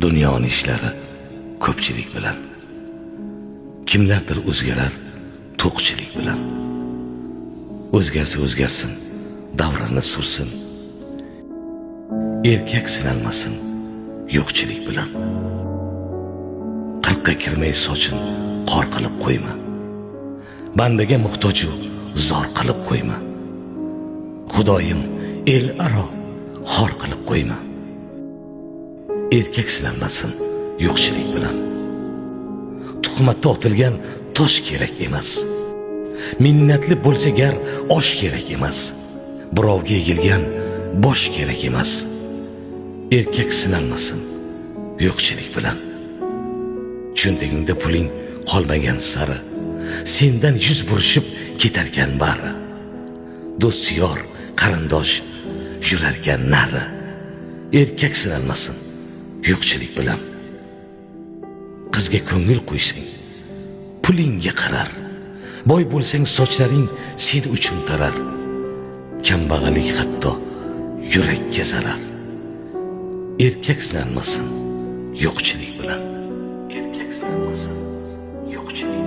Dunyoning ishlari ko'pchilik bilan. Kimlardir o'zgarar to'qchilik bilan. O'zgarsa o'zgarsin, davrini sursin. Erkak sinalmasin yo'qchilik bilan. Qirqqa kirmay sochin qor qilib qo'yma. Bandaga muhtoju zor qilib qo'yma. Xudoyim el aro xor qilib qo'yma. Erkak sinalmasin yo'qchilik bilan. Tuhmatda otilgan tosh kerak emas. Minnatli bo'lsa gar osh kerak emas. Birovga egilgan bosh kerak emas. Erkak sinalmasin yo'qchilik bilan. Cho'ntagingda puling qolmagan sari, sendan yuz burishib ketarkan bari. Do'st yor, qarindosh yurarkan nari. Erkak sinalmasin yo'qchilik bilan. Qizga ko'ngil qo'ysang, pulingga qarar. Boy bo'lsang sochlaring sen uchun tarar. Kambag'allik hatto yurakka zarar. Erkak sinalmasin yo'qchilik bilan. Erkak sinalmasin yo'qchilik